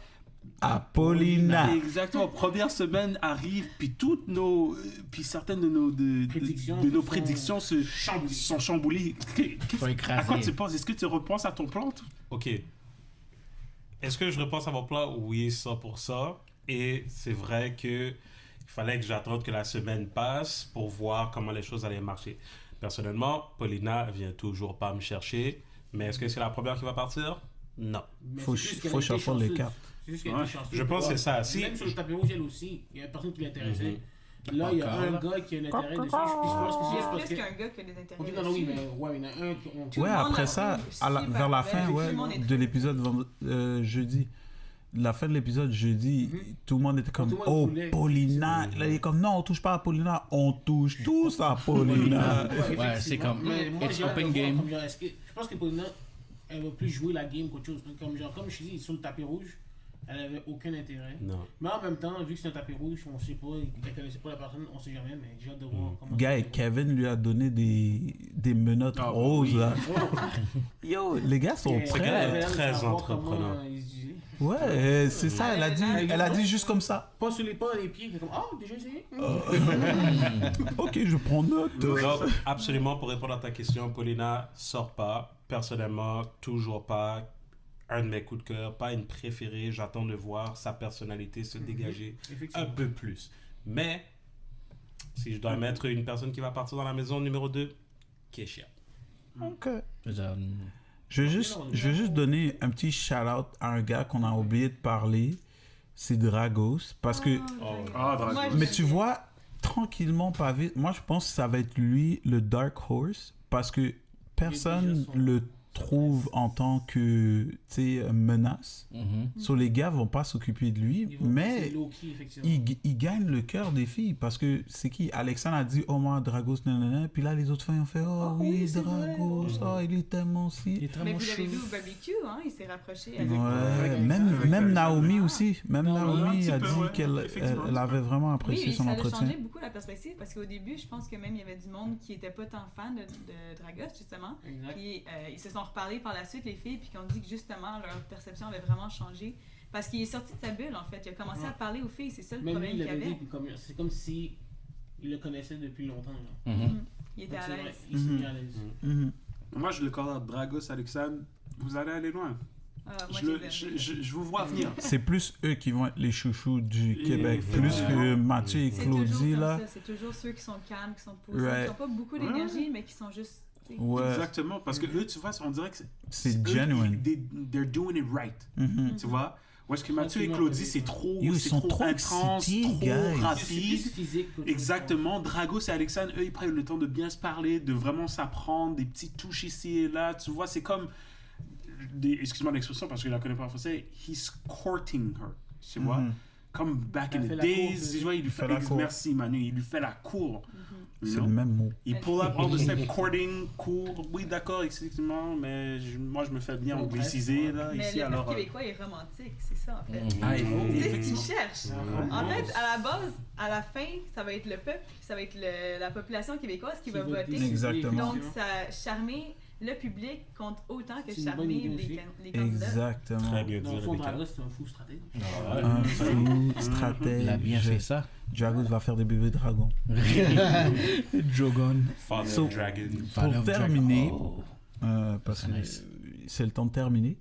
à Paulina. exactement, première semaine arrive, puis puis certaines de nos prédictions sont chamboulées. Sont écrasées. À quoi tu penses? Est-ce que tu repenses à ton plan? Ok. Est-ce que je repense à mon plan? Oui, 100%. Et c'est vrai que il fallait que j'attende que la semaine passe pour voir comment les choses allaient marcher. Personnellement, Paulina vient toujours pas me chercher. Mais est-ce que c'est la première qui va partir? Non. Faut changer les cartes. Je pense que c'est ça. Si- Même sur le tapis rouge, elle aussi, il y a personne qui l'intéressait. Mhm. Là, il y a Encore, un là. gars qui a un intérêt dessus. Je pense que Il y c'est a juste parce plus que. qu'un gars qui a des intérêts. Ok, non, oui, dessus. mais ouais, il y en a un qui. Tout Ouais, le monde après l'a ça, trouvé super vers la belle, fin, tout ouais, le monde est de très- l'épisode jeudi, la fin de l'épisode jeudi, tout le monde était comme Tout le monde oh voulait. Paulina, là il est comme non on touche pas à Paulina, on touche tous à Paulina. Ouais, c'est comme, Mais moi, it's j'ai hâte open de voir game. comme genre, je pense que Paulina, elle va plus jouer la game qu'autre chose. Parce que comme je te dis, sur le tapis rouge, elle avait aucun intérêt. Non. Mais en même temps, vu que c'est un tapis rouge, on sait pas, elle connaissait pas la personne, on sait jamais, mais j'ai hâte de voir comment. Gars, et Kevin lui a donné des menottes Ah, roses oui. là. Yo, les gars sont Et- Ce gars prêts. est très savoir entrepreneur. comment ils se disaient. Ouais, c'est ça, elle a dit juste comme ça. Pas sur les pas, les pieds, comme ah, déjà essayé. Ok, je prends note. Donc, absolument, pour répondre à ta question, Paulina, sort pas. Personnellement, toujours pas. Un de mes coups de cœur, pas une préférée. J'attends de voir sa personnalité se dégager un Effectivement. peu plus. Mais, si je dois mettre une personne qui va partir dans la maison numéro 2, Keisha. Ok. Genre, Je vais juste donner un petit shout-out à un gars qu'on a oublié de parler. C'est Dragos. Parce que, Ah, Moi, Drago. mais tu vois, tranquillement, pas vite, moi je pense que ça va être lui, le Dark Horse. Parce que personne déjà son- le trouve en tant que, tu sais, menace. mhm. So, les gars vont pas s'occuper de lui. Ils vont Mais passer low-key, effectivement. il gagne le cœur des filles. Parce que c'est qui? Alexandre a dit, oh moi, Dragos, nanana. Puis là, les autres filles ont fait, oh oui, oui, c'est vrai. Dragos, oh, il est tellement aussi. Il est Mais tellement vous l'avez chaud. vu au barbecue, hein? Il s'est rapproché. Ouais, Avec même Alexandre. Naomi aussi. Même Non, un Naomi petit a peu, dit ouais. qu'elle Effectivement, elle avait vraiment Oui, apprécié et son ça a entretien. changé beaucoup la perspective parce qu'au début, je pense que même il y avait du monde qui était pas tant fan de Dragos, justement. Exact. Puis ils se sont reparlé par la suite, les filles, puis qui ont dit que justement leur perception avait vraiment changé. Parce qu'il est sorti de sa bulle, en fait. Il a commencé à parler aux filles, c'est ça le Même lui, problème il qu'il avait dit, avait. puis c'est comme si il le connaissait depuis longtemps. Là. Mhm. Il était Donc, à c'est vrai, l'aise. il s'est mis à l'aise. Mhm. Moi, je le call Dragos, Alexandre. Vous allez aller loin. Ah, moi, Je, le- les aime. je vous vois venir. C'est plus eux qui vont être les chouchous du Québec. Plus Effectivement. que Mathieu et C'est Claudie, toujours là. comme ça. C'est toujours ceux qui sont calmes, qui sont posés, Right. qui n'ont pas beaucoup d'énergie, mais qui sont juste. tu sais, Ouais, Exactement. Parce que eux, tu vois, on dirait que c'est eux, genuine. They're doing it right. Mhm. Tu vois? Ou est-ce que Mathieu et Tranquillement, Claudie, c'est trop, Yo, ils c'est sont trop trop intense, excités, trop guys. C'est plus rapide. physique. qu'autre chose. Exactement. Dragos et Alexandre, eux, ils prennent le temps de bien se parler, de vraiment s'apprendre, des petites touches ici et là. Tu vois, c'est comme... Excuse-moi l'expression parce que je la connais pas en français. He's courting her. Tu vois? Mhm. comme back Il a in fait the la days, cour, tu vois, il lui fait la cour. merci Manu, il lui fait la cour. You C'est know? le même mot. Il pull up all the stuff, courting, cool. Oui, d'accord, effectivement, mais moi, je me fais bien angliciser, là, Mais ici, le alors... peuple québécois est romantique, c'est ça, en fait. Ah, C'est ce qu'ils cherchent. En Ah, fait, à la base, à la fin, ça va être le peuple, ça va être la population québécoise qui va voter. Exactement. Donc, ça charmer le public compte autant que C'est une bonne charmer idée aussi. les candidats. Exactement. Très bien Dans dit, le fond, Rebecca. Drago, c'est un fou stratège. Un fou stratège. Il a bien fait ça. Dragon va faire des bébés dragons. Jogon. Father So, of Dragon. Pour terminer, Oh. parce que Nice. c'est le temps de terminer,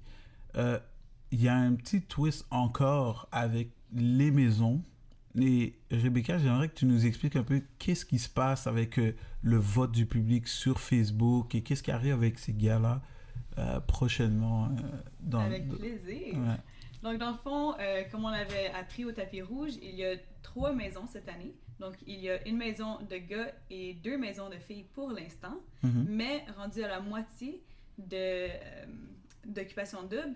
il y a un petit twist encore avec les maisons. Et Rebecca, j'aimerais que tu nous expliques un peu qu'est-ce qui se passe avec le vote du public sur Facebook et qu'est-ce qui arrive avec ces gars-là prochainement. Avec plaisir. Ouais. Donc, dans le fond, comme on l'avait appris au tapis rouge, il y a 3 maisons cette année. Donc, il y a une maison de gars et 2 maisons de filles pour l'instant. Mhm. Mais rendu à la moitié d'occupation double,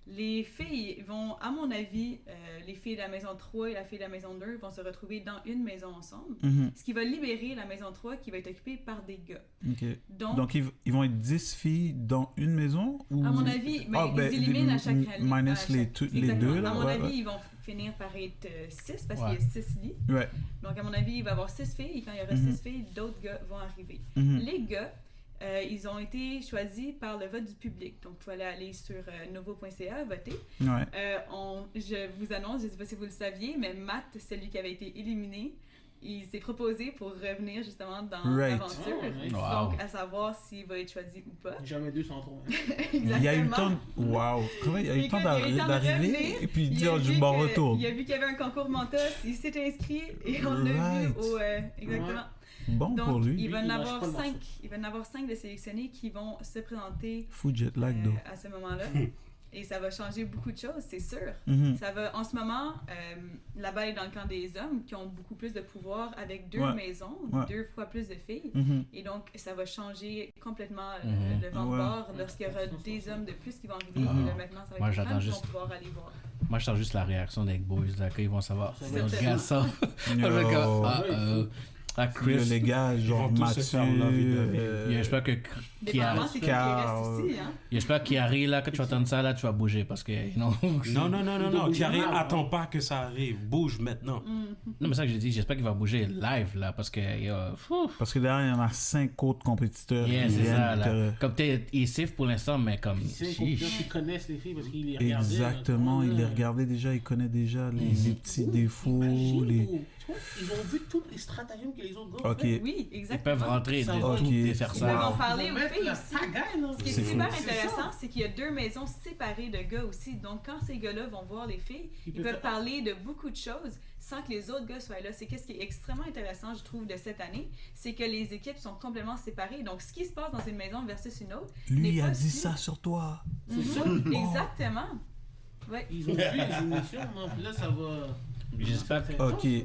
les filles vont, à mon avis, les filles de la maison 3 et la fille de la maison 2 vont se retrouver dans une maison ensemble. Mhm. Ce qui va libérer la maison 3 qui va être occupée par des gars. Ok. Donc, Donc, ils vont être 10 filles dans une maison ou... à mon avis, ils éliminent à chaque minus les deux, là. À mon ouais, avis, ouais. ils vont finir par être 6 parce Ouais. qu'il y a 6 lits. Ouais. Donc, à mon avis, il va y avoir 6 filles et quand il y aura Mhm. 6 filles, d'autres gars vont arriver. Mhm. Les gars, ils ont été choisis par le vote du public. Donc, il fallait aller sur novo.ca, voter. Ouais. Je vous annonce, je ne sais pas si vous le saviez, mais Matt, celui qui avait été éliminé, il s'est proposé pour revenir justement dans Right. l'aventure. Oh, nice. Wow. Donc, à savoir s'il va être choisi ou pas. Jamais 200 trop. Il y a eu le temps Exactement. de... Wow. Comment il y a eu le Écoute, temps il y a eu le temps de d'arriver revenir. et puis de Il a dire je vu m'en que- retourne. Il a vu qu'il y avait un concours Mentos, il s'est inscrit et on l'a Right. vu au... exactement. Bon Donc, pour lui. il va en Lui, il lâche avoir pas le 5. morceau. Il va en avoir 5 de sélectionnés qui vont se présenter Fou jet lag, though. à ce moment-là. Et ça va changer beaucoup de choses, c'est sûr. Mhm. Ça va, en ce moment, la balle est dans le camp des hommes qui ont beaucoup plus de pouvoir avec 2 Ouais. maisons, Ouais. 2 fois plus de filles. Mhm. Et donc, ça va changer complètement Mhm. le vent de Ouais. bord lorsqu'il y aura des hommes de plus qui vont arriver. Mhm. Et là, maintenant, ça va Moi, être les j'attends femmes qui juste- vont pouvoir aller voir. Moi, je sens juste la réaction des boys, là, quand ils vont savoir. Ça C'est va un être- gars, ça. Yo. Chris. Les gars, genre vont tous se Mathieu, faire lovey-dovey. J'espère que Dépendamment, c'est qui reste Car- ici. Hein? j'espère qu'Yari, là, quand tu vas entendre ça, là, tu vas bouger parce que, non. Non. Thierry, attends pas que ça arrive. Bouge maintenant. Non, mais ça que j'ai dit, j'espère qu'il va bouger live, là, parce que, Parce que derrière, il y en a 5 autres compétiteurs yeah, qui c'est ça, viennent. là. Comme t'es, il est safe pour l'instant, mais comme, C'est un chiche. compétiteur qui connaissent les filles parce qu'ils les regardaient. Exactement, il les regardait déjà, il connaît déjà les petits défauts. Ils ont vu tous les stratagèmes que les autres gars ont Ok. fait. Oui, Ils exactement. peuvent rentrer Ça et va. tout Ok. et faire Ils ça. peuvent en parler Ils aux vont mettre filles la aussi. pagaille, là. Ce qui est C'est super fou. intéressant, c'est qu'il y a 2 maisons séparées de gars aussi. Donc, quand ces gars-là vont voir les filles, ils peuvent peuvent faire- parler de beaucoup de choses sans que les autres gars soient là. C'est qu'est-ce qui est extrêmement intéressant, je trouve, de cette année, c'est que les équipes sont complètement séparées. Donc, ce qui se passe dans une maison versus une autre. Lui, n'est il a pas dit su. ça sur toi. Mhm. ça. Exactement. Ouais. Ils ont vu les émissions, donc là, ça va. J'espère ça fait Ok. intense,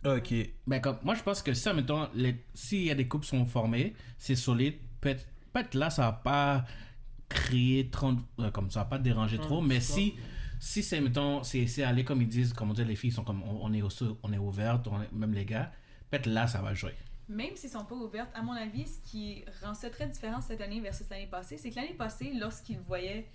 Ok. Ben, comme, moi, je pense que ça, mettons, s'il y a des couples qui sont formés, c'est solide. Peut-être là, ça va pas créer trop, comme ça va pas déranger trop, mais si c'est, mettons, c'est aller comme ils disent, comme on dit, les filles sont comme, on est ouvertes, même les gars, peut-être là, ça va jouer. Même s'ils sont pas ouvertes, à mon avis, ce qui rend ça très différent cette année versus l'année passée, c'est que l'année passée, lorsqu'ils voyaient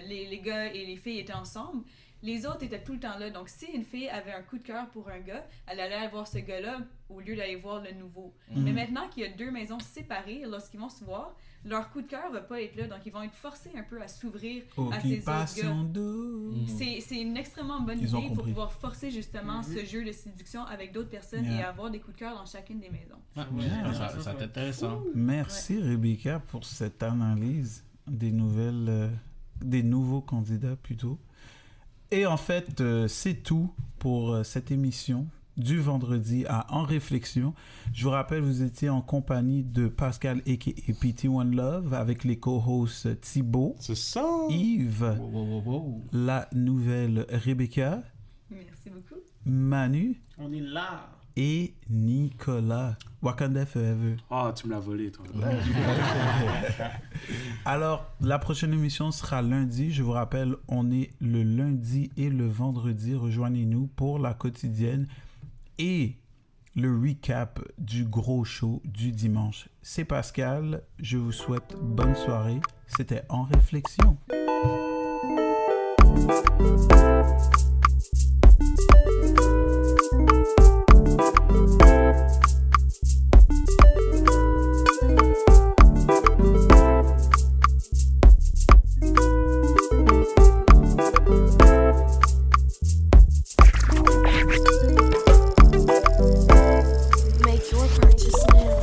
les gars et les filles étaient ensemble, les autres étaient tout le temps là. Donc, si une fille avait un coup de cœur pour un gars, elle allait aller voir ce gars-là au lieu d'aller voir le nouveau. Mais maintenant qu'il y a 2 maisons séparées, lorsqu'ils vont se voir, leur coup de cœur va pas être là. Donc, ils vont être forcés un peu à s'ouvrir à ces autres gars. Occupation double. C'est une extrêmement bonne Ils ont idée pour compris. pouvoir forcer justement ce jeu de séduction avec d'autres personnes Yeah. et avoir des coups de cœur dans chacune des maisons. Ah, Ouais. ça va être intéressant. Merci Rebecca pour cette analyse des des nouveaux candidats plutôt. Et en fait, c'est tout pour cette émission du vendredi à En Réflexion. Je vous rappelle, vous étiez en compagnie de Pascal aka PT One Love avec les co-hosts Thibaut, C'est ça. Yves, Wow. la nouvelle Rebecca, Merci beaucoup. Manu On est là. et Nicolas. Wakanda Forever. Oh, tu me l'as volé, toi. Alors, la prochaine émission sera lundi. Je vous rappelle, on est le lundi et le vendredi. Rejoignez-nous pour la quotidienne et le recap du gros show du dimanche. C'est Pascal. Je vous souhaite bonne soirée. C'était En Réflexion. Make your purchase now.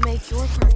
Make your purchase.